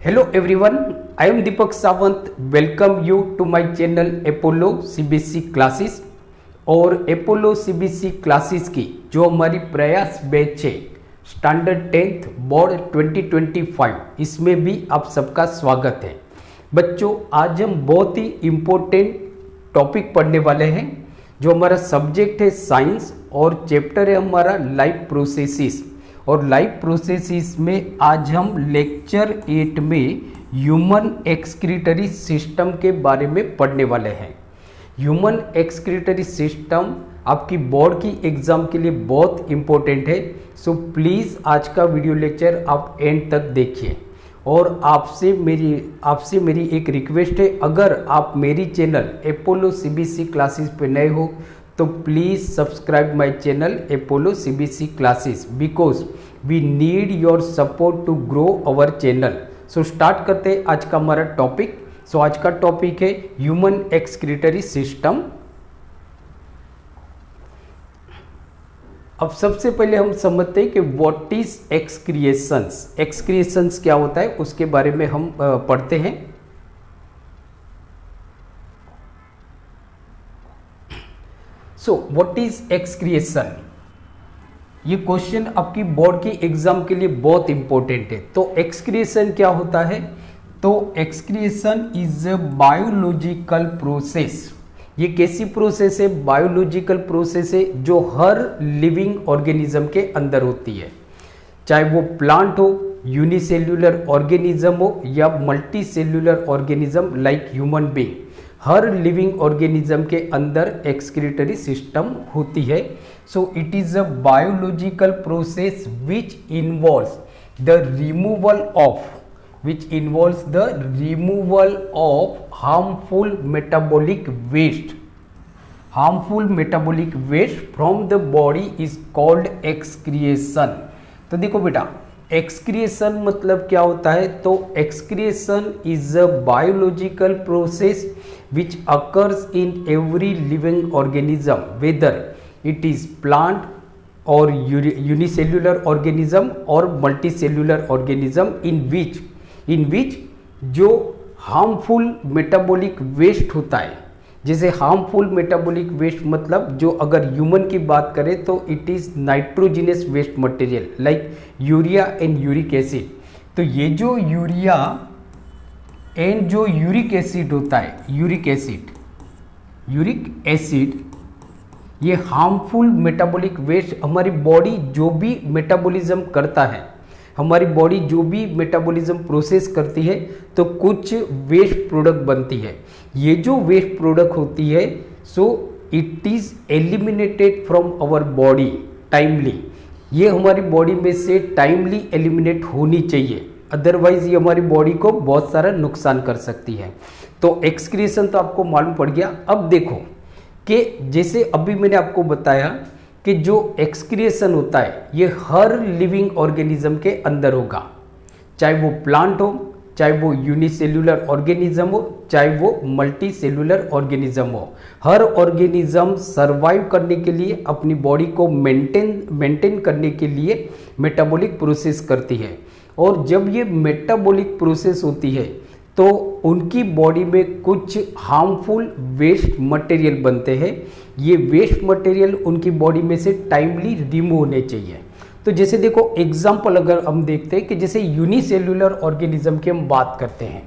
Hello everyone, I am Deepak Sawant. Welcome you to my channel Apollo CBSE classes. और Apollo CBSE classes की जो हमारी प्रयास batch है स्टैंडर्ड 10th बोर्ड 2025, इसमें भी आप सबका स्वागत है। बच्चों, आज हम बहुत ही इम्पोर्टेंट टॉपिक पढ़ने वाले हैं। जो हमारा सब्जेक्ट है साइंस और चैप्टर है हमारा लाइफ प्रोसेसेस। और लाइफ प्रोसेसेस में आज हम लेक्चर 8 में ह्यूमन एक्सक्रीटरी सिस्टम के बारे में पढ़ने वाले हैं। ह्यूमन एक्सक्रीटरी सिस्टम आपकी बोर्ड की एग्ज़ाम के लिए बहुत इम्पोर्टेंट है। सो प्लीज़ आज का वीडियो लेक्चर आप एंड तक देखिए। और आपसे मेरी एक रिक्वेस्ट है, अगर आप मेरी चैनल अपोलो सीबीएसई क्लासेस पे नए हो तो please subscribe my channel Apollo CBSE classes because we need your support to grow our channel. So start करते हैं आज का हमारा टॉपिक। सो आज का टॉपिक है ह्यूमन एक्सक्रीटरी सिस्टम। अब सबसे पहले हम समझते हैं कि व्हाट इज एक्सक्रिएशंस। एक्सक्रिएशंस क्या होता है उसके बारे में हम पढ़ते हैं। सो व्हाट इज एक्सक्रिएशन, ये क्वेश्चन आपकी बोर्ड की एग्जाम के लिए बहुत इंपॉर्टेंट है। तो एक्सक्रिएशन क्या होता है? तो excretion is a biological process. ये कैसी प्रोसेस है? बायोलॉजिकल प्रोसेस है जो हर लिविंग ऑर्गेनिज्म के अंदर होती है, चाहे वो प्लांट हो, यूनिसेल्युलर ऑर्गेनिज्म हो या multi cellular organism like human being. हर लिविंग ऑर्गेनिज्म के अंदर एक्सक्रीटरी सिस्टम होती है। So it is a biological process which involves the removal of harmful metabolic waste from the body is called excretion. तो देखो बेटा, एक्सक्रिएशन मतलब क्या होता है? तो excretion is a biological process which occurs in every living organism, whether it is plant or unicellular organism or multicellular organism, in which जो harmful metabolic waste होता है। जैसे harmful metabolic waste मतलब जो अगर ह्यूमन की बात करें तो it is nitrogenous waste material like urea and uric acid. तो ये जो यूरिया एंड जो यूरिक एसिड होता है, यूरिक एसिड ये हार्मफुल मेटाबॉलिक वेस्ट हमारी बॉडी जो भी मेटाबॉलिज्म करता है, हमारी बॉडी जो भी मेटाबॉलिज्म प्रोसेस करती है तो कुछ वेस्ट प्रोडक्ट बनती है। ये जो वेस्ट प्रोडक्ट होती है so it is eliminated from our body timely. ये हमारी बॉडी में से टाइमली एलिमिनेट होनी चाहिए, अदरवाइज ये हमारी बॉडी को बहुत सारा नुकसान कर सकती है। तो एक्सक्रीशन तो आपको मालूम पड़ गया। अब देखो कि जैसे अभी मैंने आपको बताया कि जो एक्सक्रिएशन होता है ये हर लिविंग ऑर्गेनिज्म के अंदर होगा, चाहे वो प्लांट हो, चाहे वो यूनिसेल्युलर ऑर्गेनिज्म हो, चाहे वो मल्टी सेल्युलर ऑर्गेनिज्म हो। हर ऑर्गेनिज्म सर्वाइव करने के लिए, अपनी बॉडी को मेंटेन करने के लिए मेटाबॉलिक प्रोसेस करती है। और जब ये मेटाबॉलिक प्रोसेस होती है तो उनकी बॉडी में कुछ हार्मफुल वेस्ट मटेरियल बनते हैं। ये वेस्ट मटेरियल उनकी बॉडी में से टाइमली रिमूव होने चाहिए। तो जैसे देखो एग्जांपल अगर हम देखते हैं कि जैसे यूनिसेल्युलर ऑर्गेनिज्म की हम बात करते हैं,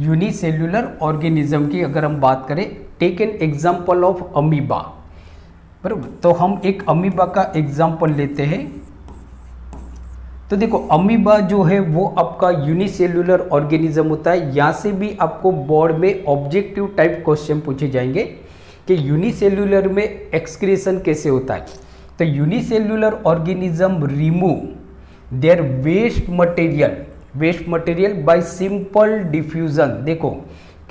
यूनिसेल्युलर ऑर्गेनिज्म की अगर हम बात करें, take an example of amoeba, बराबर। तो हम एक अमीबा का एग्जांपल लेते हैं। तो देखो अमीबा जो है वो आपका यूनिसेल्युलर ऑर्गेनिज्म होता है। यहाँ से भी आपको बोर्ड में ऑब्जेक्टिव टाइप क्वेश्चन पूछे जाएंगे कि यूनिसेल्युलर में एक्सक्रीशन कैसे होता है। तो unicellular organism remove their waste material by simple diffusion. देखो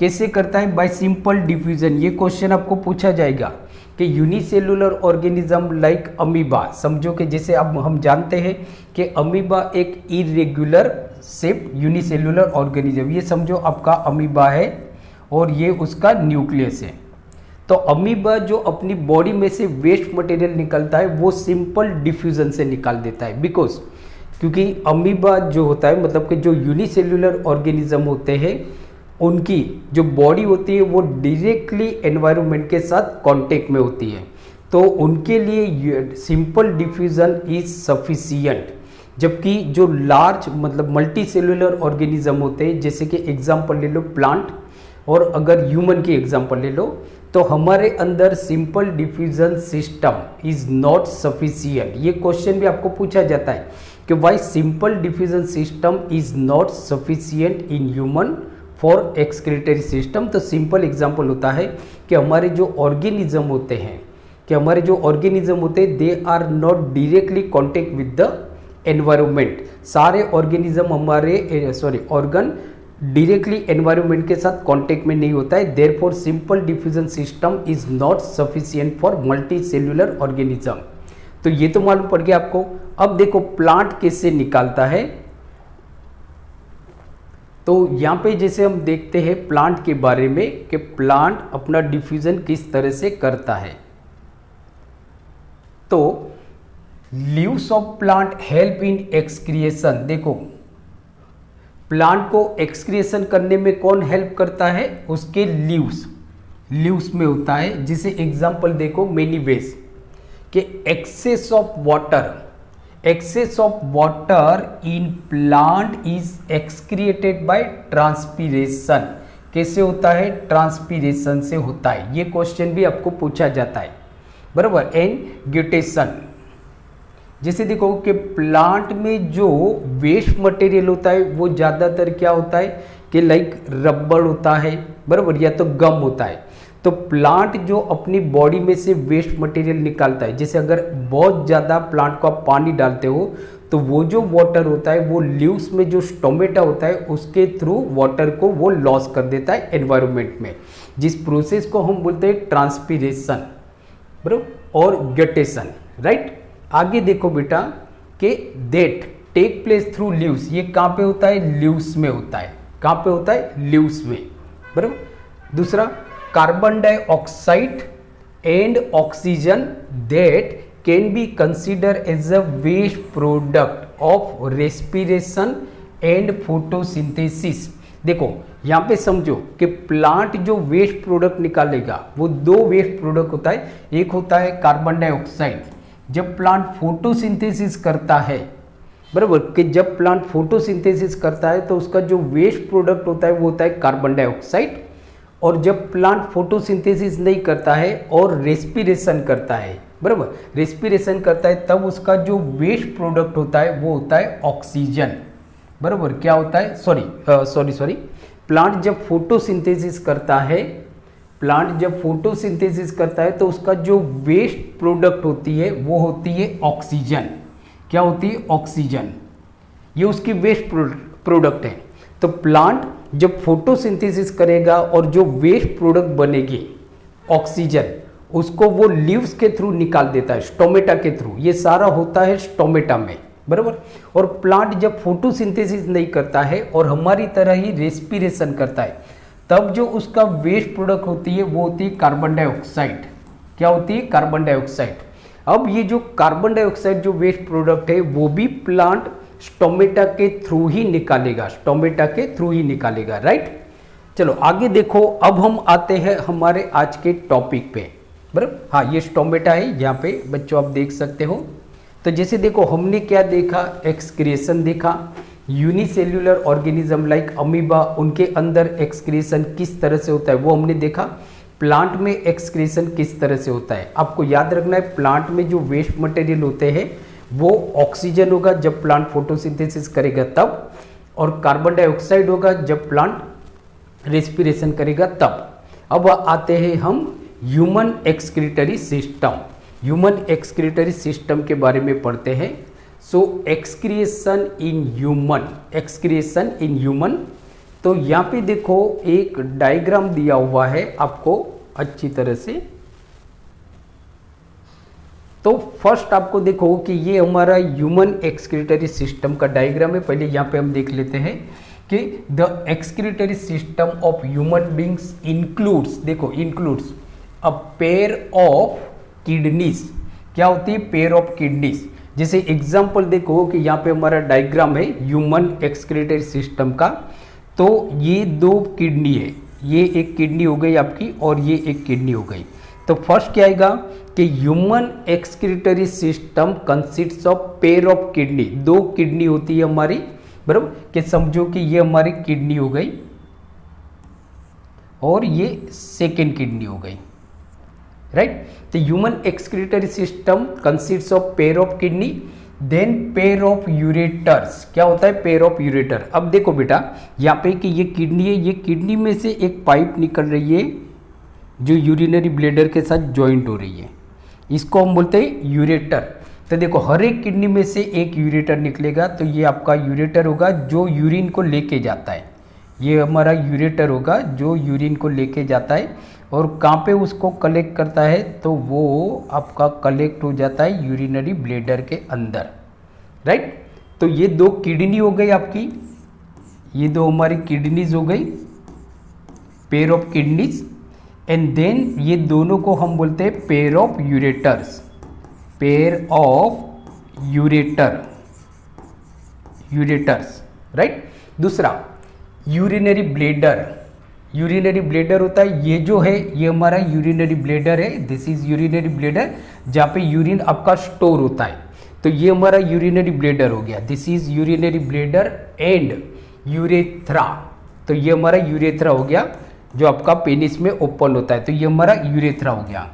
कैसे करता है? By simple diffusion. ये क्वेश्चन आपको पूछा जाएगा कि यूनिसेल्युलर ऑर्गेनिज्म लाइक अमीबा, समझो कि जैसे अब हम जानते हैं कि अमीबा एक इरेगुलर शेप यूनिसेल्युलर ऑर्गेनिज्म, ये समझो आपका अमीबा है और ये उसका न्यूक्लियस है। तो अमीबा जो अपनी बॉडी में से वेस्ट मटेरियल निकलता है वो सिंपल डिफ्यूजन से निकाल देता है, बिकॉज क्योंकि अमीबा जो होता है मतलब कि जो यूनिसेल्युलर ऑर्गेनिज्म होते हैं उनकी जो बॉडी होती है वो डायरेक्टली एनवायरनमेंट के साथ कांटेक्ट में होती है, तो उनके लिए सिंपल डिफ्यूजन इज सफिशियंट। जबकि जो लार्ज मतलब मल्टी सेल्युलर ऑर्गेनिज्म होते हैं, जैसे कि एग्जांपल ले लो प्लांट, और अगर ह्यूमन की एग्जांपल ले लो, तो हमारे अंदर simple diffusion system is not sufficient. ये क्वेश्चन भी आपको पूछा जाता है कि why simple diffusion system is not sufficient in human for excretory system. तो सिंपल एग्जांपल होता है कि हमारे जो ऑर्गेनिज्म होते हैं they are not directly contact with the environment. सारे ऑर्गेनिज्म हमारे ऑर्गन डायरेक्टली एनवायरनमेंट के साथ कांटेक्ट में नहीं होता है, therefore simple diffusion system is not sufficient for multi cellular organism. तो ये तो मालूम पड़ गया आपको। अब देखो प्लांट कैसे निकालता है, तो यहाँ पे जैसे हम देखते हैं प्लांट के बारे में कि प्लांट अपना डिफ्यूजन किस तरह से करता है। तो leaves of plant help in excretion. देखो प्लांट को एक्सक्रिएशन करने में कौन हेल्प करता है, उसके लीव्स में होता है। जिसे एग्जांपल देखो मेनी वेज कि excess of water in plant is excreted by transpiration. कैसे होता है, ट्रांसपीरेशन से होता है। ये क्वेश्चन भी आपको पूछा जाता है, बराबर। एंड ग्यूटेशन, जैसे देखो कि प्लांट में जो वेस्ट मटेरियल होता है वो ज़्यादातर क्या होता है कि लाइक रबड़ होता है, बराबर, या तो गम होता है। तो प्लांट जो अपनी बॉडी में से वेस्ट मटेरियल निकालता है, जैसे अगर बहुत ज़्यादा प्लांट को आप पानी डालते हो तो वो जो वाटर होता है वो लीव्स में जो स्टोमेटा होता है उसके थ्रू वाटर को वो लॉस कर देता है एनवायरनमेंट में, जिस प्रोसेस को हम बोलते हैं ट्रांसपीरेशन, बराबर, और गटेशन, राइट। आगे देखो बेटा कि that take place through leaves. ये कहाँ पे होता है, लीव्स में होता है। कहाँ पे होता है, लीव्स में, बराबर। दूसरा carbon dioxide and oxygen that can be consider as a waste product of respiration and photosynthesis. देखो यहाँ पे समझो कि प्लांट जो वेस्ट प्रोडक्ट निकालेगा वो दो वेस्ट प्रोडक्ट होता है। एक होता है कार्बन डाइऑक्साइड, जब प्लांट फोटोसिंथेसिस करता है, बराबर, कि जब प्लांट फोटोसिंथेसिस करता है तो उसका जो वेस्ट प्रोडक्ट होता है वो होता है कार्बन डाइऑक्साइड। और जब प्लांट फोटोसिंथेसिस नहीं करता है और रेस्पिरेशन करता है, बराबर, रेस्पिरेशन करता है, तब उसका जो वेस्ट प्रोडक्ट होता है वो होता है ऑक्सीजन, बराबर। क्या होता है, सॉरी, प्लांट जब फोटोसिंथेसिस करता है तो उसका जो वेस्ट प्रोडक्ट होती है वो होती है ऑक्सीजन। क्या होती है, ऑक्सीजन। ये उसकी वेस्ट प्रोडक्ट है। तो प्लांट जब फोटोसिंथेसिस करेगा और जो वेस्ट प्रोडक्ट बनेगी ऑक्सीजन, उसको वो लीव्स के थ्रू निकाल देता है, स्टोमेटा के थ्रू। ये सारा होता है स्टोमेटा में, बराबर। और प्लांट जब फोटोसिंथेसिस नहीं करता है और हमारी तरह ही रेस्पिरेशन करता है, तब जो उसका वेस्ट प्रोडक्ट होती है वो होती है कार्बन डाइऑक्साइड। क्या होती है, कार्बन डाइऑक्साइड। अब ये जो कार्बन डाइऑक्साइड जो वेस्ट प्रोडक्ट है वो भी प्लांट स्टोमेटा के थ्रू ही निकालेगा, राइट। चलो आगे देखो, अब हम आते हैं हमारे आज के टॉपिक पे, बराबर। हाँ, ये स्टोमेटा है, यहाँ पे बच्चों आप देख सकते हो। तो जैसे देखो हमने क्या देखा, एक्सक्रिएशन देखा। यूनिसेल्युलर ऑर्गेनिज्म लाइक अमीबा, उनके अंदर एक्सक्रिएशन किस तरह से होता है वो हमने देखा। प्लांट में एक्सक्रिएशन किस तरह से होता है, आपको याद रखना है। प्लांट में जो वेस्ट मटेरियल होते हैं वो ऑक्सीजन होगा जब प्लांट फोटोसिंथेसिस करेगा तब, और कार्बन डाइऑक्साइड होगा जब प्लांट रेस्पिरेशन करेगा तब। अब आते हैं हम ह्यूमन एक्सक्रीटरी सिस्टम के बारे में पढ़ते हैं। सो एक्सक्रिएशन इन ह्यूमन, तो यहाँ पे देखो एक डायग्राम दिया हुआ है आपको अच्छी तरह से। तो फर्स्ट आपको देखो कि ये हमारा ह्यूमन एक्सक्रीटरी सिस्टम का डायग्राम है। पहले यहाँ पे हम देख लेते हैं कि the excretory system of human beings includes a pair of kidneys. क्या होती है, पेयर ऑफ किडनीज। जैसे एग्जाम्पल देखो कि यहाँ पे हमारा डायग्राम है ह्यूमन एक्सक्रीटरी सिस्टम का। तो ये 2 किडनी है, ये एक किडनी हो गई आपकी और ये एक किडनी हो गई। तो फर्स्ट क्या आएगा कि human excretory system consists of pair of kidney, 2 kidney होती है हमारी, बराबर, कि समझो कि ये हमारी किडनी हो गई और ये सेकेंड किडनी हो गई, राइट। तो human excretory system consists of pair of kidney, then pair of ureters. क्या होता है पेयर ऑफ यूरेटर? अब देखो बेटा यहाँ पे कि ये किडनी है, ये किडनी में से एक पाइप निकल रही है जो यूरिनरी ब्लैडर के साथ ज्वाइंट हो रही है, इसको हम बोलते हैं यूरेटर। तो देखो हर एक किडनी में से एक यूरेटर निकलेगा, तो ये आपका यूरेटर होगा जो यूरिन को लेके जाता है, ये हमारा यूरेटर होगा जो यूरिन को लेके जाता है। और कहाँ पे उसको कलेक्ट करता है? तो वो आपका कलेक्ट हो जाता है यूरिनरी ब्लैडर के अंदर, राइट। तो ये 2 किडनी हो गई आपकी, ये 2 हमारी किडनीज हो गई, pair of kidneys. And then ये दोनों को हम बोलते हैं pair of ureters, pair of ureters, right. दूसरा यूरिनरी ब्लैडर, यूरिनरी ब्लैडर होता है, ये जो है ये हमारा यूरिनरी ब्लैडर है, दिस इज यूरिनरी ब्लैडर, जहाँ पे यूरिन आपका स्टोर होता है। तो ये हमारा यूरिनरी ब्लैडर हो गया, this is urinary bladder and urethra. तो ये हमारा यूरेथ्रा हो गया जो आपका पेनिस में ओपन होता है, तो ये हमारा यूरेथ्रा हो गया।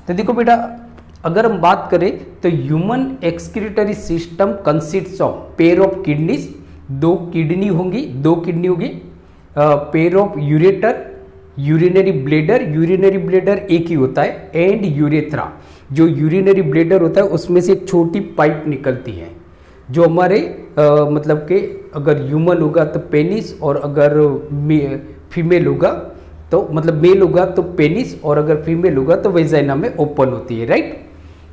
तो देखो बेटा अगर हम बात करें तो human excretory system consists of pair of kidneys, 2 kidney होंगी, 2 किडनी होगी, pair of ureter, urinary bladder एक ही होता है, एंड यूरेथ्रा। जो यूरिनरी ब्लैडर होता है उसमें से एक छोटी पाइप निकलती है जो हमारे मतलब कि अगर ह्यूमन होगा तो पेनिस, और अगर फीमेल होगा तो मतलब मेल होगा तो पेनिस, और अगर फीमेल होगा तो वेजाइना में ओपन होती है, राइट।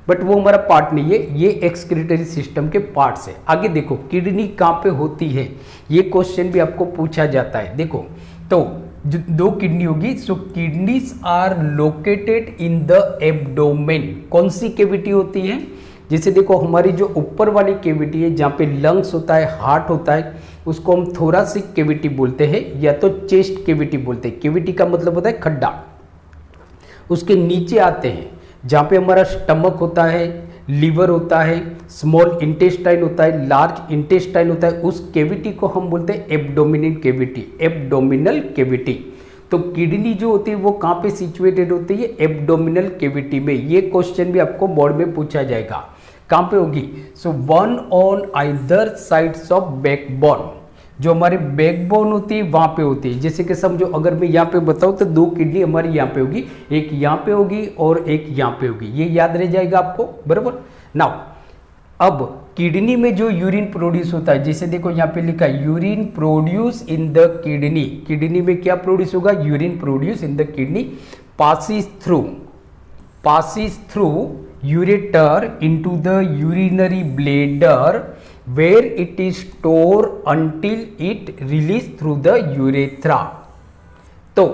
बट वो हमारा पार्ट नहीं है, ये एक्सक्रीटरी सिस्टम के पार्ट्स है। आगे देखो किडनी कहाँ पे होती है, ये क्वेश्चन भी आपको पूछा जाता है। देखो तो जो 2 किडनी होगी, so kidneys are located in the abdomen. कौन सी कैविटी होती है? जैसे देखो हमारी जो ऊपर वाली कैविटी है जहाँ पे लंग्स होता है, हार्ट होता है, उसको हम थोरासिक कैविटी बोलते हैं या तो चेस्ट कैविटी बोलते हैं। कैविटी का मतलब होता है खड्डा। उसके नीचे आते हैं जहाँ पे हमारा स्टमक होता है, लीवर होता है, स्मॉल इंटेस्टाइन होता है, लार्ज इंटेस्टाइन होता है, उस कैविटी को हम बोलते हैं एब्डोमिनल कैविटी, एब्डोमिनल कैविटी। तो किडनी जो होती है वो कहाँ पे सिचुएटेड होती है? एब्डोमिनल कैविटी में। ये क्वेश्चन भी आपको बोर्ड में पूछा जाएगा, कहाँ पे होगी? सो 1 on either sides of backbone, जो हमारे बैकबोन होती है वहां पे होती है। जैसे कि समझो अगर मैं यहाँ पे बताऊँ तो 2 किडनी हमारी यहाँ पे होगी, एक यहाँ पे होगी और एक यहाँ पे होगी, ये याद रह जाएगा आपको, बराबर। नाउ अब किडनी में जो यूरिन प्रोड्यूस होता है, जैसे देखो यहाँ पे लिखा है urine produce in the kidney. Kidney में क्या प्रोड्यूस होगा? Urine produce in the kidney passes through ureter into the urinary bladder where it is stored until it released through the urethra। तो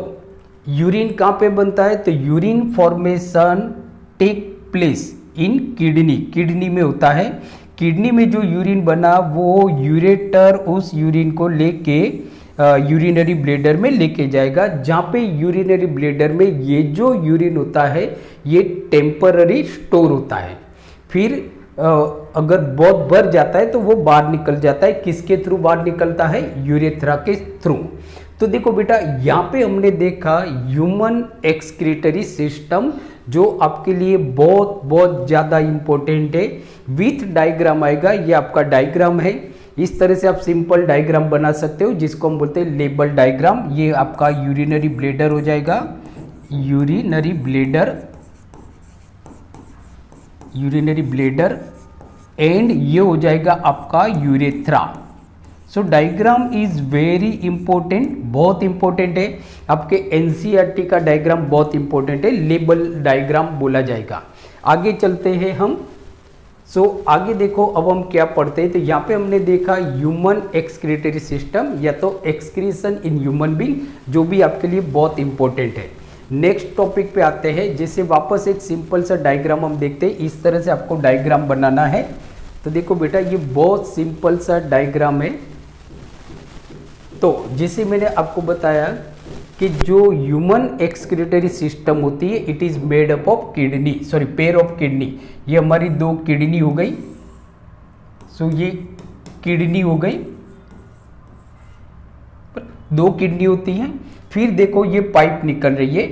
यूरिन कहाँ पे बनता है? तो urine formation take place in kidney, kidney में होता है। किडनी में जो यूरिन बना वो यूरेटर उस यूरिन को लेके यूरिनरी ब्लैडर में लेके जाएगा, जहाँ पे यूरिनरी ब्लैडर में ये जो यूरिन होता है ये टेम्पररी स्टोर होता है। फिर अगर बहुत बढ़ जाता है तो वो बाहर निकल जाता है। किसके थ्रू बाहर निकलता है? यूरेथ्रा के थ्रू। तो देखो बेटा यहाँ पे हमने देखा ह्यूमन एक्सक्रीटरी सिस्टम, जो आपके लिए बहुत बहुत ज़्यादा इम्पोर्टेंट है। विथ डायग्राम आएगा, ये आपका डायग्राम है। इस तरह से आप सिंपल डायग्राम बना सकते हो जिसको हम बोलते हैं लेबल डायग्राम। ये आपका यूरिनरी ब्लैडर हो जाएगा, यूरिनरी ब्लैडर एंड ये हो जाएगा आपका urethra. So diagram is very important, बहुत इंपॉर्टेंट है। आपके एनसीईआरटी का डायग्राम बहुत इंपॉर्टेंट है, लेबल डायग्राम बोला जाएगा। आगे चलते हैं हम। आगे देखो अब हम क्या पढ़ते हैं। तो यहाँ पे हमने देखा ह्यूमन एक्सक्रीटरी सिस्टम या तो एक्सक्रीशन इन ह्यूमन बीइंग, जो भी आपके लिए बहुत इंपॉर्टेंट है। नेक्स्ट टॉपिक पे आते हैं। जैसे वापस एक सिंपल सा डायग्राम हम देखते हैं। इस तरह से आपको डायग्राम बनाना है। तो देखो बेटा ये बहुत सिंपल सा डायग्राम है। तो जैसे मैंने आपको बताया कि जो ह्यूमन एक्सक्रीटरी सिस्टम होती है it is made up of kidney, sorry pair of kidney. ये हमारी 2 किडनी हो गई, सो ये किडनी हो गई, 2 किडनी होती हैं। फिर देखो ये पाइप निकल रही है,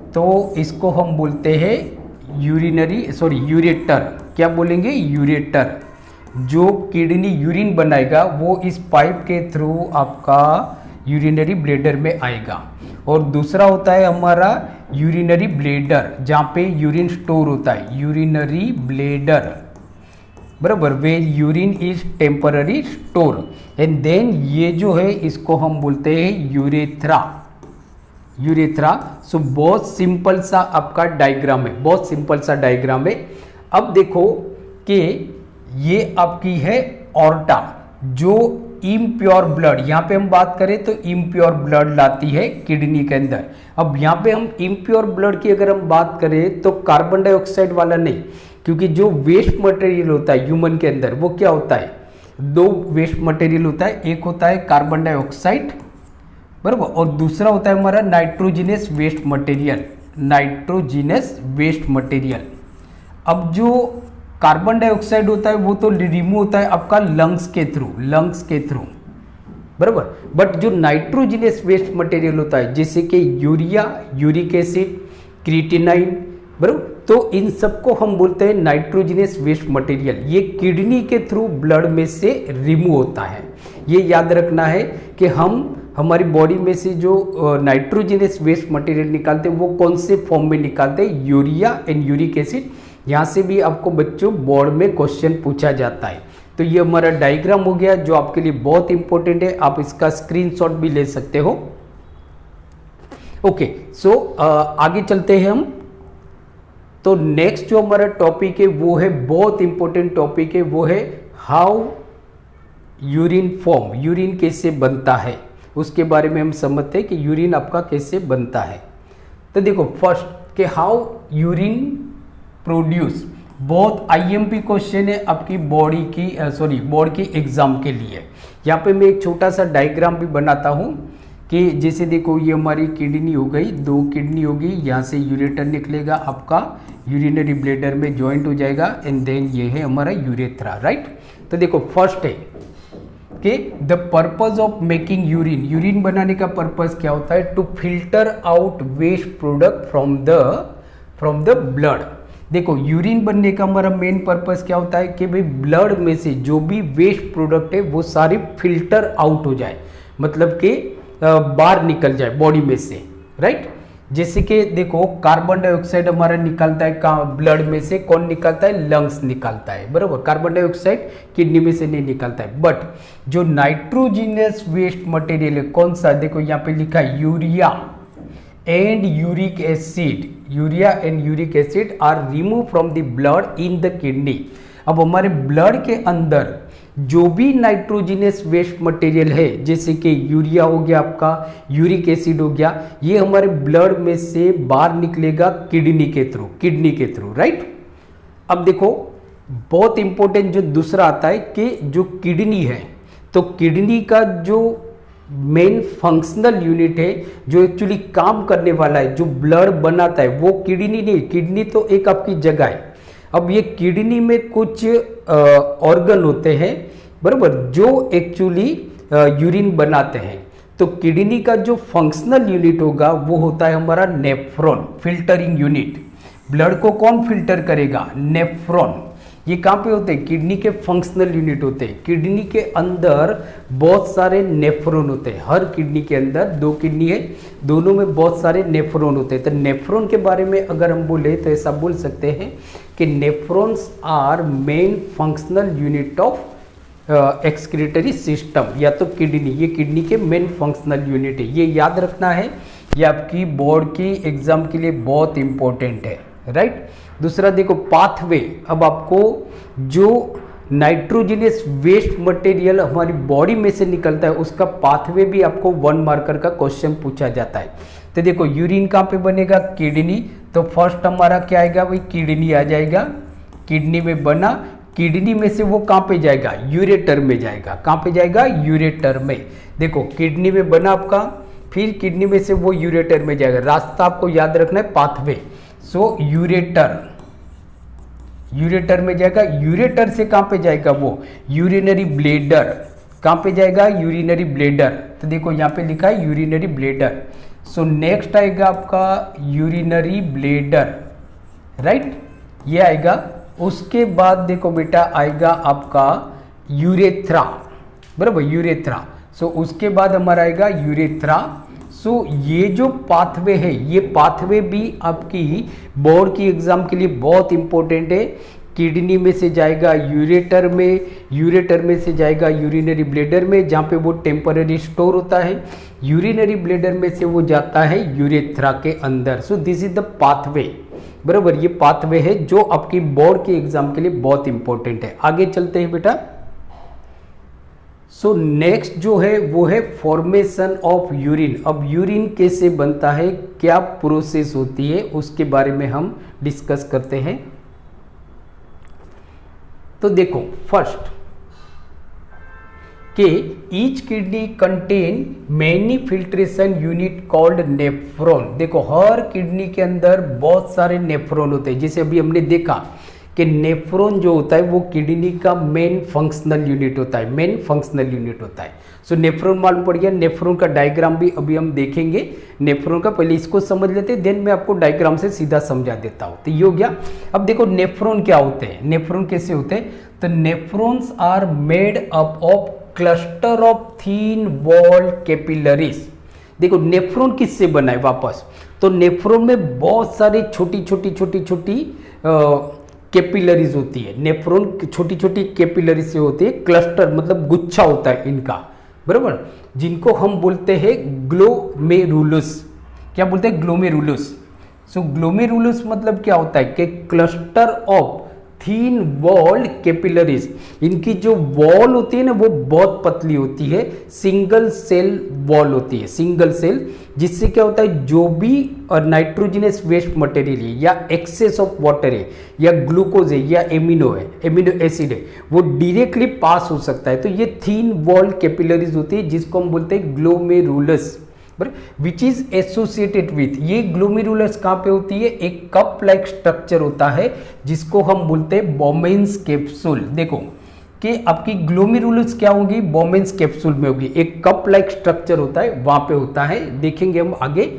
तो इसको हम बोलते हैं यूरेटर। क्या बोलेंगे? यूरेटर। जो किडनी यूरिन बनाएगा वो इस पाइप के थ्रू आपका यूरिनरी ब्लेडर में आएगा। और दूसरा होता है हमारा यूरिनरी ब्लेडर, जहाँ पे यूरिन स्टोर होता है, यूरिनरी ब्लेडर, बराबर, where urine is temporary store. And then ये जो है इसको हम बोलते हैं यूरेथ्रा। सो बहुत सिंपल सा आपका डायग्राम है, बहुत सिंपल सा डायग्राम है। अब देखो कि ये आपकी है ऑर्टा, जो इम्प्योर ब्लड, यहाँ पे हम बात करें तो इम्प्योर ब्लड लाती है किडनी के अंदर। अब यहाँ पे हम इम्प्योर ब्लड की अगर हम बात करें तो कार्बन डाइऑक्साइड वाला नहीं, क्योंकि जो वेस्ट मटेरियल होता है ह्यूमन के अंदर वो क्या होता है? 2 वेस्ट मटेरियल होता है, एक होता है कार्बन डाइऑक्साइड, बराबर, और दूसरा होता है हमारा नाइट्रोजिनस वेस्ट मटेरियल। अब जो कार्बन डाइऑक्साइड होता है वो तो रिमूव होता है आपका लंग्स के थ्रू, बराबर, बट जो नाइट्रोजिनस वेस्ट मटेरियल होता है जैसे कि यूरिया, यूरिक एसिड, क्रिएटिनाइन, बराबर, तो इन सबको हम बोलते हैं नाइट्रोजिनस वेस्ट मटेरियल। ये किडनी के थ्रू ब्लड में से रिमूव होता है। ये याद रखना है कि हम हमारी बॉडी में से जो नाइट्रोजिनस वेस्ट मटेरियल निकालते हैं वो कौन से फॉर्म में निकालते हैं? Urea and uric acid. यहाँ से भी आपको बच्चों बोर्ड में क्वेश्चन पूछा जाता है। तो ये हमारा डायग्राम हो गया जो आपके लिए बहुत इंपॉर्टेंट है, आप इसका स्क्रीनशॉट भी ले सकते हो। ओके, सो आगे चलते हैं हम। तो नेक्स्ट जो हमारा टॉपिक है वो है बहुत इंपॉर्टेंट टॉपिक है, वो है हाउ यूरिन फॉर्म, यूरिन कैसे बनता है, उसके बारे में हम समझते हैं कि यूरिन आपका कैसे बनता है। तो देखो फर्स्ट कि हाउ यूरिन प्रोड्यूस, बहुत आईएमपी क्वेश्चन है आपकी बॉडी की एग्जाम के लिए। यहाँ पे मैं एक छोटा सा डायग्राम भी बनाता हूँ कि जैसे देखो ये हमारी किडनी हो गई, 2 किडनी होगी, यहाँ से यूरेटर निकलेगा आपका यूरिनरी ब्लेडर में ज्वाइंट हो जाएगा एंड देन ये है हमारा यूरेथ्रा, राइट। तो देखो फर्स्ट है कि the purpose of making urine, urine बनाने का पर्पज क्या होता है? To filter out waste product from the blood. देखो यूरिन बनने का हमारा मेन पर्पस क्या होता है कि भाई ब्लड में से जो भी वेस्ट प्रोडक्ट है वो सारे फिल्टर आउट हो जाए, मतलब कि बाहर निकल जाए बॉडी में से, राइट। जैसे कि देखो कार्बन डाइऑक्साइड हमारा निकलता है ब्लड में से, कौन निकलता है? लंग्स निकलता है, बराबर। कार्बन डाइऑक्साइड किडनी में से नहीं निकलता है। बट जो नाइट्रोजिनस वेस्ट मटेरियल है कौन सा? देखो यहाँ पे लिखा है urea and uric acid are remove from the blood in the kidney. अब हमारे ब्लड के अंदर जो भी नाइट्रोजिनस वेस्ट मटेरियल है, जैसे कि यूरिया हो गया आपका, यूरिक एसिड हो गया, ये हमारे ब्लड में से बाहर निकलेगा किडनी के थ्रू, राइट। अब देखो बहुत इंपॉर्टेंट जो दूसरा आता है कि जो किडनी है, तो किडनी का जो मेन फंक्शनल यूनिट है, जो एक्चुअली काम करने वाला है, जो ब्लड बनाता है, वो किडनी नहीं, किडनी तो एक आपकी जगह है। अब ये किडनी में कुछ ऑर्गन होते हैं, बराबर, जो एक्चुअली यूरिन बनाते हैं। तो किडनी का जो फंक्शनल यूनिट होगा वो होता है हमारा नेफ्रॉन, फिल्टरिंग यूनिट। ब्लड को कौन फिल्टर करेगा? नेफ्रॉन। ये कहाँ पे होते हैं? किडनी के फंक्शनल यूनिट होते हैं। किडनी के अंदर बहुत सारे नेफ्रॉन होते हैं, हर किडनी के अंदर 2 किडनी है, दोनों में बहुत सारे नेफ्रॉन होते हैं। तो नेफ्रॉन के बारे में अगर हम बोले तो ऐसा बोल सकते हैं कि nephrons are main functional unit of excretory system, या तो किडनी, ये किडनी के मेन फंक्शनल यूनिट है। ये याद रखना है, ये आपकी बोर्ड की एग्जाम के लिए बहुत इंपॉर्टेंट है, राइट। दूसरा देखो पाथवे। अब आपको जो नाइट्रोजिनस वेस्ट मटेरियल हमारी बॉडी में से निकलता है उसका पाथवे भी आपको 1 मार्कर का क्वेश्चन पूछा जाता है। तो देखो यूरिन कहाँ पे बनेगा? किडनी। तो फर्स्ट हमारा क्या आएगा भाई? किडनी आ जाएगा, किडनी में बना, किडनी में से वो कहाँ पे जाएगा, यूरेटर में जाएगा। कहाँ पे जाएगा, यूरेटर में। देखो किडनी में बना आपका, फिर किडनी में से वो यूरेटर में जाएगा। रास्ता आपको याद रखना है, पाथवे। सो यूरेटर, यूरेटर में जाएगा। यूरेटर से कहाँ पे जाएगा वो, यूरिनरी ब्लेडर। कहाँ पे जाएगा, यूरिनरी ब्लेडर। तो देखो यहाँ पे लिखा है यूरिनरी ब्लेडर। सो नेक्स्ट आएगा आपका यूरिनरी ब्लेडर, राइट, ये आएगा। उसके बाद देखो बेटा आएगा आपका यूरेथ्रा, बराबर, यूरेथ्रा। सो उसके बाद हमारा आएगा यूरेथ्रा। सो ये जो पाथवे है, ये पाथवे भी आपकी बोर्ड की एग्जाम के लिए बहुत इंपॉर्टेंट है। किडनी में से जाएगा यूरेटर में, यूरेटर में से जाएगा यूरिनरी ब्लेडर में, जहाँ पे वो टेम्पररी स्टोर होता है। यूरिनरी ब्लेडर में से वो जाता है यूरेथ्रा के अंदर। So this is the pathway, बराबर, ये पाथवे है जो आपकी बोर्ड के एग्जाम के लिए बहुत इंपॉर्टेंट है। आगे चलते हैं बेटा। सो नेक्स्ट जो है वो है फॉर्मेशन ऑफ यूरिन। अब यूरिन कैसे बनता है, क्या प्रोसेस होती है, उसके बारे में हम डिस्कस करते हैं। तो देखो फर्स्ट कि each kidney contain many filtration unit called nephron. देखो हर किडनी के अंदर बहुत सारे नेफ्रॉन होते हैं। जैसे अभी हमने देखा कि नेफ्रॉन जो होता है वो किडनी का मेन फंक्शनल यूनिट होता है, मेन फंक्शनल यूनिट होता है। सो नेफ्रॉन मालूम पड़ गया। नेफ्रॉन का डायग्राम भी अभी हम देखेंगे। नेफ्रॉन का पहले इसको समझ लेते हैं, देन मैं आपको डायग्राम से सीधा समझा देता हूँ। तो ये हो गया। अब देखो नेफ्रॉन क्या होते हैं, नेफ्रॉन कैसे होते हैं। तो nephrons are made up of cluster of thin walled capillaries. देखो नेफ्रॉन किससे बना है वापस, तो नेफ्रॉन में बहुत सारी छोटी छोटी छोटी छोटी कैपिलरीज होती है। नेफ्रॉन छोटी छोटी कैपिलरीज से होती है। क्लस्टर मतलब गुच्छा होता है इनका, बराबर, जिनको हम बोलते हैं ग्लोमेरुलस। क्या बोलते हैं, ग्लोमेरुलस। सो ग्लोमेरुलस मतलब क्या होता है कि cluster of thin walled capillaries. इनकी जो वॉल होती है ना वो बहुत पतली होती है, सिंगल सेल वॉल होती है, सिंगल सेल, जिससे क्या होता है जो भी नाइट्रोजनस वेस्ट मटेरियल है या एक्सेस ऑफ वाटर है या ग्लूकोज है या एमिनो एसिड है वो डायरेक्टली पास हो सकता है। तो ये थीन वॉल कैपिलरीज होती है जिसको हम बोलते हैं glomerulus, which is associated with. ये ग्लोमेरुलस कहाँ पे होती है, एक कप लाइक स्ट्रक्चर होता है जिसको हम बोलते हैं बोमेन्स कैप्सूल। देखो कि आपकी ग्लोमेरुलस क्या होगी, बोमेन्स कैप्सूल में होगी। एक कप लाइक स्ट्रक्चर होता है, वहां पे होता है, देखेंगे हम आगे।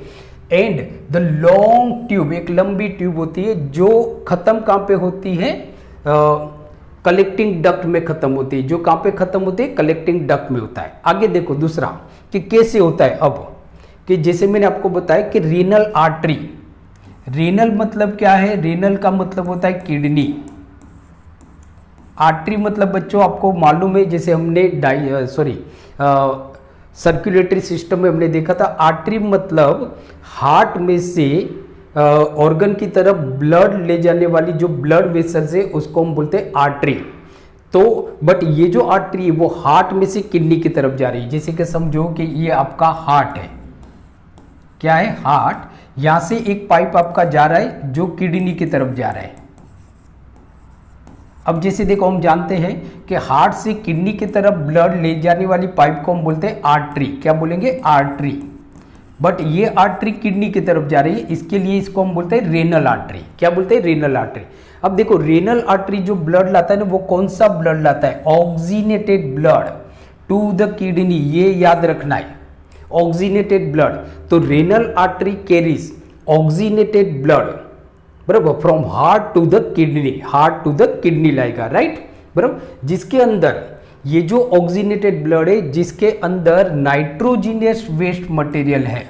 एंड द लॉन्ग ट्यूब, एक लंबी ट्यूब होती है जो खत्म कहाँ पे होती है, कलेक्टिंग डक्ट में खत्म होती है। जो कहाँ पे खत्म होती है, कलेक्टिंग डक्ट में होता है। आगे देखो दूसरा कि कैसे होता है। अब कि जैसे मैंने आपको बताया कि रीनल आर्टरी, रीनल मतलब क्या है, रीनल का मतलब होता है किडनी। आर्टरी मतलब बच्चों आपको मालूम है, जैसे हमने सर्कुलेटरी सिस्टम में हमने देखा था, आर्टरी मतलब हार्ट में से ऑर्गन की तरफ ब्लड ले जाने वाली जो ब्लड वेसल्स है उसको हम बोलते हैं आर्टरी। तो बट ये जो आर्टरी है वो हार्ट में से किडनी की तरफ जा रही है। जैसे कि समझो कि ये आपका हार्ट है, क्या है, हार्ट। यहां से एक पाइप आपका जा रहा है जो किडनी की तरफ जा रहा है। अब जैसे देखो हम जानते हैं कि हार्ट से किडनी की तरफ ब्लड ले जाने वाली पाइप को हम बोलते हैं आर्टरी। क्या बोलेंगे, आर्टरी। बट ये आर्टरी किडनी की तरफ जा रही है, इसके लिए इसको हम बोलते हैं रेनल आर्टरी। क्या बोलते हैं, रेनल आर्टरी। अब देखो रेनल आर्टरी जो ब्लड लाता है ना वो कौन सा ब्लड लाता है, oxygenated blood to the kidney. ये याद रखना है, ऑक्सीनेटेड ब्लड। तो renal artery carries oxygenated blood, बराबर, from heart to the kidney, heart to the kidney लाएगा, राइट, बराबर। जिसके अंदर ये जो ऑक्सीनेटेड ब्लड है जिसके अंदर नाइट्रोजिनियस वेस्ट मटेरियल है,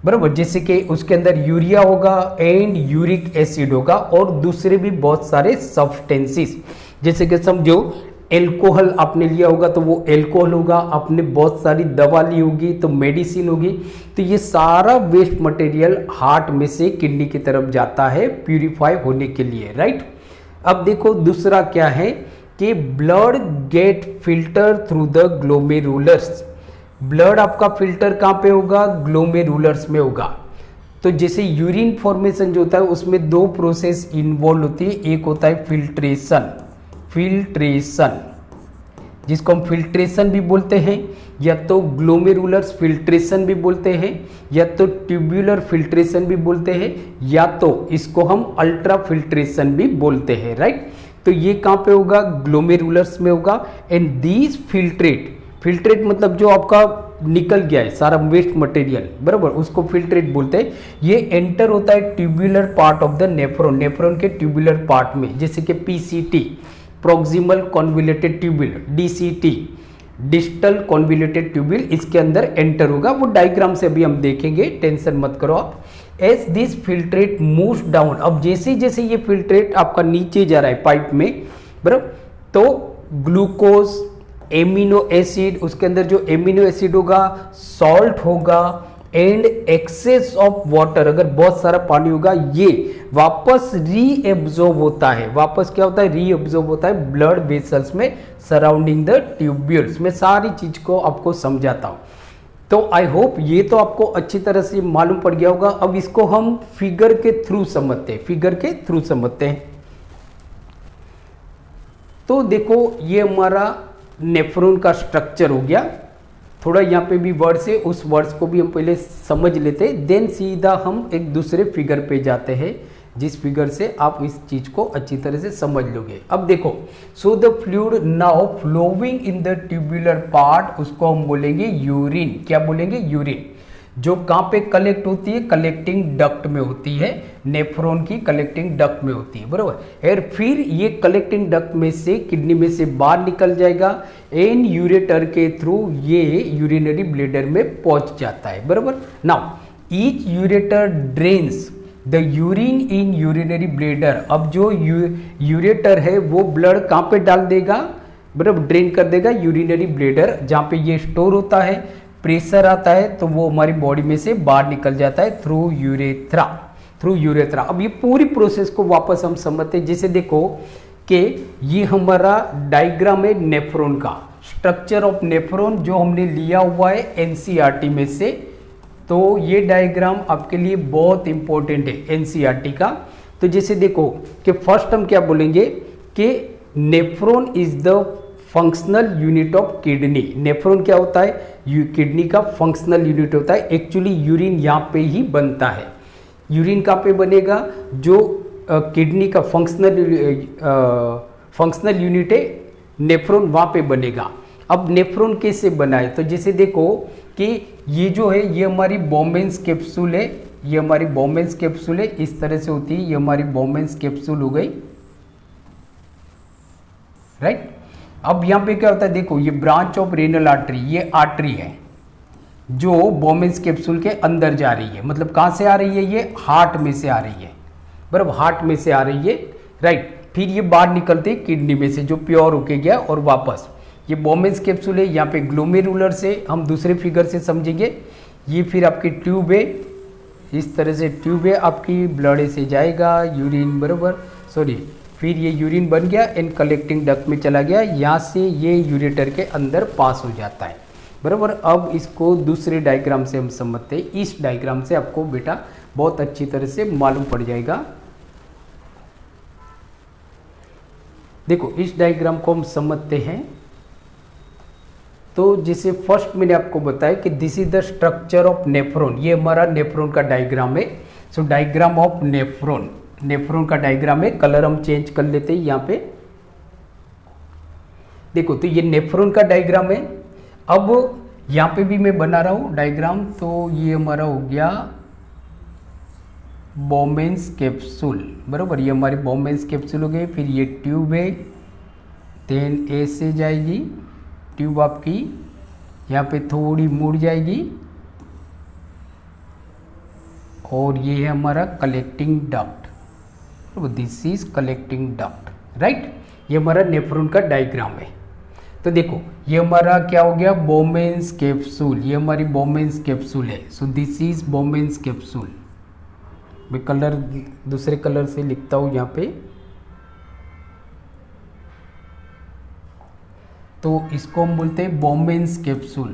बराबर, जैसे कि उसके अंदर यूरिया होगा एंड यूरिक एसिड होगा और दूसरे भी बहुत सारे सब्सटेंसेस। जैसे कि समझो एल्कोहल आपने लिया होगा तो वो एल्कोहल होगा, आपने बहुत सारी दवा ली होगी तो मेडिसिन होगी। तो ये सारा वेस्ट मटेरियल हार्ट में से किडनी की तरफ जाता है प्यूरिफाई होने के लिए, राइट। अब देखो दूसरा क्या है कि blood get filter through the glomerulus. Blood आपका फिल्टर कहाँ पे होगा, ग्लोमेरुलस में होगा। तो जैसे यूरिन फॉर्मेशन जो होता है उसमें दो प्रोसेस इन्वॉल्व होती है, एक होता है फिल्ट्रेशन, फिल्ट्रेशन, जिसको हम फिल्ट्रेशन भी बोलते हैं, या तो ग्लोमेरुलर फिल्ट्रेशन भी बोलते हैं, या तो ट्यूबुलर फिल्ट्रेशन भी बोलते हैं, या तो इसको हम अल्ट्रा फिल्ट्रेशन भी बोलते हैं, राइट। तो ये कहाँ पे होगा? ग्लोमेरुलर्स में होगा। एंड दीज फिल्ट्रेट मतलब जो आपका निकल गया है सारा वेस्ट मटेरियल, बराबर, उसको फिल्ट्रेट बोलते हैं। ये एंटर होता है tubular part of the nephron के ट्यूबुलर पार्ट में, जैसे कि PCT, proximal convoluted tubule, DCT, distal convoluted tubule, इसके अंदर एंटर होगा। वो डायग्राम से अभी हम देखेंगे, टेंशन मत करो आप। As this filtrate moves down, अब जैसे जैसे ये फिल्ट्रेट आपका नीचे जा रहा है पाइप में, बराबर, तो ग्लूकोज, एमिनो एसिड, उसके अंदर जो एमिनो एसिड होगा, सॉल्ट होगा, एंड एक्सेस ऑफ वाटर, अगर बहुत सारा पानी होगा, ये वापस रीएब्जॉर्ब होता है। वापस क्या होता है? रीएब्जॉर्ब होता है ब्लड वेसल्स में सराउंडिंग द ट्यूब्यूल्स। मैं सारी चीज को आपको समझाता हूं, तो आई होप ये तो आपको अच्छी तरह से मालूम पड़ गया होगा। अब इसको हम फिगर के थ्रू समझते हैं, तो देखो ये हमारा नेफ्रॉन का स्ट्रक्चर हो गया। थोड़ा यहाँ पे भी वर्ड्स है, उस वर्ड्स को भी हम पहले समझ लेते हैं, देन सीधा हम एक दूसरे फिगर पे जाते हैं, जिस फिगर से आप इस चीज को अच्छी तरह से समझ लोगे। अब देखो, so the fluid now flowing in the tubular part, उसको हम बोलेंगे यूरिन। क्या बोलेंगे? यूरिन। जो कहाँ पे कलेक्ट होती है? कलेक्टिंग डक्ट में होती है, नेफ्रॉन की कलेक्टिंग डक्ट में होती है, बराबर। और फिर ये कलेक्टिंग डक्ट में से किडनी में से बाहर निकल जाएगा, एन यूरेटर के थ्रू ये यूरिनरी ब्लैडर में पहुंच जाता है, बराबर। Now each ureter drains the urine in urinary bladder. अब जो यूरेटर है वो ब्लड कहाँ पे डाल देगा? बराबर, ड्रेन कर देगा यूरिनरी ब्लैडर, जहाँ पे ये स्टोर होता है। प्रेशर आता है तो वो हमारी बॉडी में से बाहर निकल जाता है थ्रू यूरेथ्रा। अब ये पूरी प्रोसेस को वापस हम समझते हैं। जैसे देखो कि ये हमारा डायग्राम है नेफ्रॉन का, स्ट्रक्चर ऑफ नेफ्रॉन, जो हमने लिया हुआ है एनसीईआरटी में से। तो ये डायग्राम आपके लिए बहुत इंपॉर्टेंट है एनसीईआरटी का। तो जैसे देखो कि फर्स्ट हम क्या बोलेंगे कि nephron is the functional unit of kidney. Nephron क्या होता है? किडनी का फंक्शनल यूनिट होता है। एक्चुअली यूरिन यहाँ पे ही बनता है। यूरिन कहाँ पे बनेगा? जो किडनी का फंक्शनल यूनिट है नेफ्रॉन, वहाँ पे बनेगा। अब नेफ्रॉन कैसे बना है? तो जैसे देखो कि ये जो है ये हमारी बोमेन्स कैप्सूल है, ये हमारी बोमेन्स कैप्सूल है, इस तरह से होती है। ये हमारी बोमेन्स कैप्सूल हो गई, राइट। अब यहाँ पे क्या होता है? देखो ये ब्रांच ऑफ रेनल आर्टरी, ये आर्टरी है जो बोमेन्स कैप्सूल के अंदर जा रही है। मतलब कहाँ से आ रही है? ये हार्ट में से आ रही है, बराबर, हार्ट में से आ रही है, राइट। फिर ये बाहर निकलते हैं किडनी में से, जो प्योर होके गया, और वापस ये बोमेन्स कैप्सूल है। यहाँ पे ग्लोमेरुलर से हम दूसरे फिगर से समझेंगे। ये फिर आपकी ट्यूब है, इस तरह से ट्यूब है आपकी, ब्लड से जाएगा यूरिन, बराबर, सॉरी, फिर ये यूरिन बन गया एंड कलेक्टिंग डक्ट में चला गया, यहाँ से ये यूरेटर के अंदर पास हो जाता है, बराबर। अब इसको दूसरे डायग्राम से हम समझते हैं। इस डायग्राम से आपको बेटा बहुत अच्छी तरह से मालूम पड़ जाएगा। देखो इस डायग्राम को हम समझते हैं। तो जैसे फर्स्ट मैंने आपको बताया कि this is the structure of nephron, ये हमारा नेफ्रॉन का डायग्राम है। सो डायग्राम ऑफ नेफ्रॉन का डायग्राम है। कलर हम चेंज कर लेते हैं यहाँ पे। देखो तो ये नेफ्रॉन का डायग्राम है। अब यहाँ पे भी मैं बना रहा हूँ डायग्राम। तो ये हमारा हो गया बोमेन्स कैप्सूल, बराबर, ये हमारी बोमेन्स कैप्सूल हो गई। फिर ये ट्यूब है, देन ए से जाएगी ट्यूब आपकी, यहाँ पे थोड़ी मुड़ जाएगी, और ये है हमारा collecting duct, this is collecting duct, right. ये हमारा नेफ्रॉन का डायग्राम है। तो देखो ये हमारा क्या हो गया? बोमेन्स कैप्सूल, ये हमारी बोमेन्स कैप्सूल है। So this is Bowman's capsule. मैं कलर दूसरे कलर से लिखता हूँ यहाँ पे। तो इसको हम बोलते हैं बोमेन्स कैप्सूल,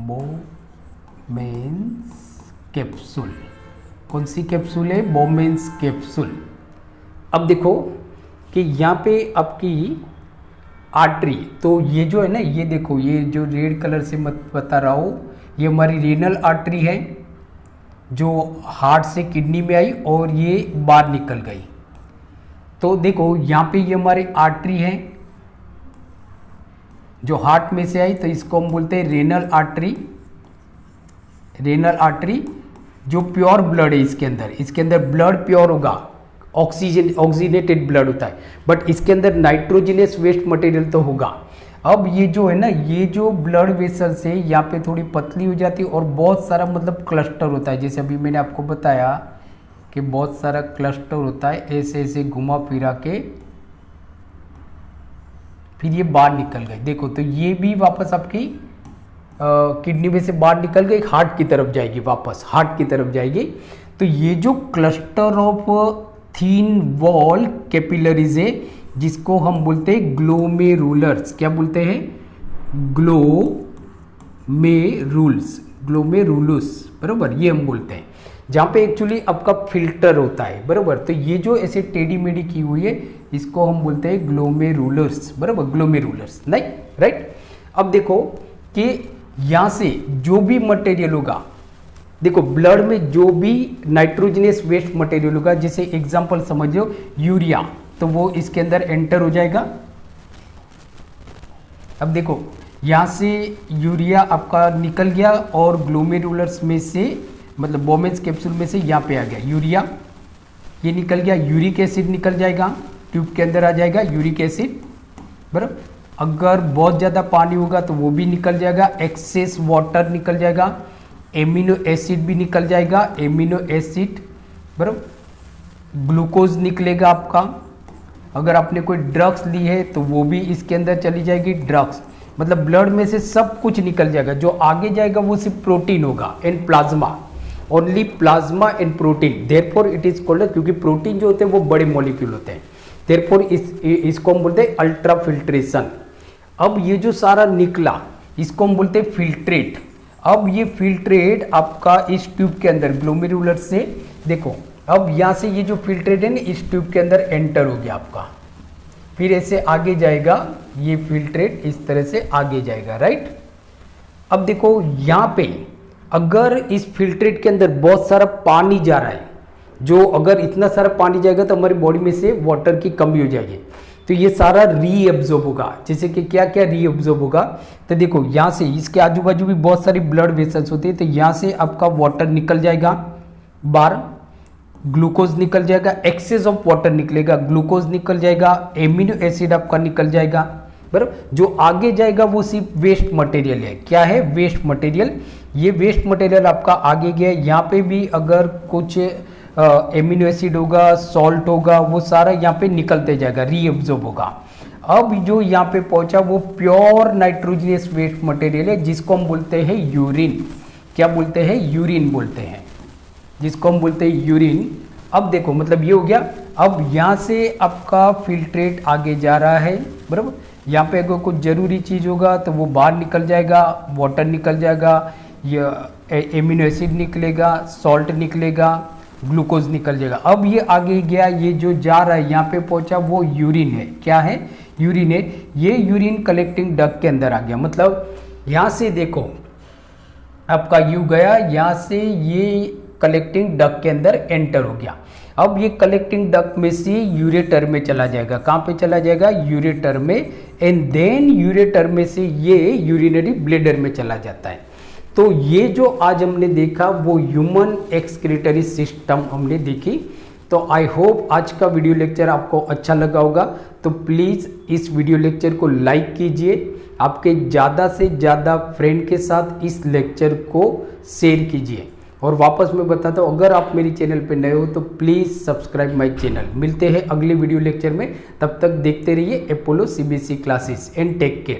बोमेन्स कैप्सूल। कौन सी कैप्सूल है? Bowman's capsule. अब देखो कि यहाँ पे आपकी आर्टरी, तो ये जो है ना, ये देखो, ये जो रेड कलर से मैं बता रहा हूँ, ये हमारी रेनल आर्टरी है जो हार्ट से किडनी में आई और ये बाहर निकल गई। तो देखो यहाँ पे ये हमारी आर्टरी है जो हार्ट में से आई, तो इसको हम बोलते हैं रेनल आर्टरी। रेनल आर्टरी जो प्योर ब्लड है इसके अंदर ब्लड प्योर होगा, ऑक्सीजनेटेड ब्लड होता है, बट इसके अंदर नाइट्रोजनस वेस्ट मटेरियल तो होगा। अब ये जो है ना, ये जो ब्लड वेसल्स है यहाँ पे थोड़ी पतली हो जाती है और बहुत सारा मतलब क्लस्टर होता है, जैसे अभी मैंने आपको बताया कि बहुत सारा क्लस्टर होता है, ऐसे ऐसे घुमा फिरा के फिर ये बाहर निकल गई। देखो तो ये भी वापस आपकी किडनी में से बाहर निकल गई, हार्ट की तरफ जाएगी, वापस हार्ट की तरफ जाएगी। तो ये जो cluster of thin wall capillaries है जिसको हम बोलते हैं ग्लोमेरुलर्स, क्या बोलते हैं, ग्लोमेरुलस, बराबर, ये हम बोलते हैं, जहाँ पे एक्चुअली आपका फिल्टर होता है, बराबर। तो ये जो ऐसे टेढ़ी मेढ़ी की हुई है इसको हम बोलते हैं ग्लोमेरुलर्स, बराबर, ग्लोमेरुलर्स, नहीं, राइट। अब देखो कि यहाँ से जो भी मटेरियल होगा, देखो ब्लड में जो भी नाइट्रोजनस वेस्ट मटेरियल होगा, जैसे एग्जांपल समझ लो यूरिया, तो वो इसके अंदर एंटर हो जाएगा। अब देखो यहाँ से यूरिया आपका निकल गया और ग्लोमेरुलर्स में से, मतलब बोमेन्स कैप्सूल में से यहाँ पे आ गया यूरिया, ये निकल गया, यूरिक एसिड निकल जाएगा, ट्यूब के अंदर आ जाएगा यूरिक एसिड, बराबर। अगर बहुत ज़्यादा पानी होगा तो वो भी निकल जाएगा, एक्सेस वाटर निकल जाएगा, एमिनो एसिड भी निकल जाएगा, एमिनो एसिड, बराबर, ग्लूकोज निकलेगा आपका। अगर आपने कोई ड्रग्स ली है तो वो भी इसके अंदर चली जाएगी, ड्रग्स, मतलब ब्लड में से सब कुछ निकल जाएगा। जो आगे जाएगा वो सिर्फ प्रोटीन होगा and plasma, only plasma and protein, therefore it is called, क्योंकि प्रोटीन जो होते हैं वो बड़े मॉलिक्यूल होते हैं, देयरफॉर इसको हम बोलते हैं अल्ट्रा फिल्ट्रेशन। अब ये जो सारा निकला इसको हम बोलते हैं फिल्ट्रेट। अब ये फिल्ट्रेट आपका इस ट्यूब के अंदर ग्लोमेरुलर से, देखो अब यहाँ से ये जो फिल्ट्रेट है ना इस ट्यूब के अंदर एंटर हो गया आपका, फिर ऐसे आगे जाएगा, ये फिल्ट्रेट इस तरह से आगे जाएगा, राइट। अब देखो यहाँ पे अगर इस फिल्ट्रेट के अंदर बहुत सारा पानी जा रहा है, जो अगर इतना सारा पानी जाएगा तो हमारी बॉडी में से वाटर की कमी हो जाएगी, तो ये सारा रीअब्जॉर्ब होगा। जैसे कि क्या क्या रीअब्जॉर्ब होगा, तो देखो यहाँ से इसके आजू बाजू भी बहुत सारी ब्लड वेसल्स होती है, तो यहाँ से आपका वाटर निकल जाएगा बाहर, ग्लूकोज निकल जाएगा, एक्सेस ऑफ वाटर निकलेगा, ग्लूकोज निकल जाएगा, एमिनो एसिड आपका निकल जाएगा, बराबर। जो आगे जाएगा वो सिर्फ वेस्ट मटेरियल है, क्या है, वेस्ट मटेरियल। ये वेस्ट मटेरियल आपका आगे गया, यहाँ पे भी अगर कुछ एमिनो एसिड होगा, सॉल्ट होगा, वो सारा यहाँ पे निकलते जाएगा, रीअब्जॉर्ब होगा। अब जो यहाँ पे पहुंचा वो प्योर नाइट्रोजनस वेस्ट मटेरियल है जिसको हम बोलते हैं यूरिन, क्या बोलते हैं, यूरिन बोलते हैं, जिसको हम बोलते हैं यूरिन। अब देखो मतलब ये हो गया। अब यहाँ से आपका फिल्ट्रेट आगे जा रहा है, बराबर। यहाँ पे अगर कुछ ज़रूरी चीज़ होगा तो वो बाहर निकल जाएगा, वाटर निकल जाएगा, ये एमिनो एसिड निकलेगा, सॉल्ट निकलेगा, ग्लूकोज निकल जाएगा। अब ये आगे गया, ये जो जा रहा है यहाँ पे पहुंचा वो यूरिन है, क्या है, यूरिन है। ये यूरिन कलेक्टिंग डक्ट के अंदर आ गया, मतलब यहाँ से देखो आपका यू गया, यहाँ से ये कलेक्टिंग डक्ट के अंदर एंटर हो गया। अब ये कलेक्टिंग डक्ट में से यूरेटर में चला जाएगा, कहाँ पे चला जाएगा, यूरेटर में, एंड देन यूरेटर में से ये यूरिनरी ब्लैडर में चला जाता है। तो ये जो आज हमने देखा वो ह्यूमन एक्सक्रीटरी सिस्टम हमने देखी। तो आई होप आज का वीडियो लेक्चर आपको अच्छा लगा होगा, तो प्लीज़ इस वीडियो लेक्चर को लाइक कीजिए, आपके ज़्यादा से ज़्यादा फ्रेंड के साथ इस लेक्चर को शेयर कीजिए। और वापस मैं बताता हूँ, अगर आप मेरी चैनल पे नए हो तो प्लीज़ सब्सक्राइब माय चैनल। मिलते हैं अगले वीडियो लेक्चर में, तब तक देखते रहिए Apollo CBSE classes and take care.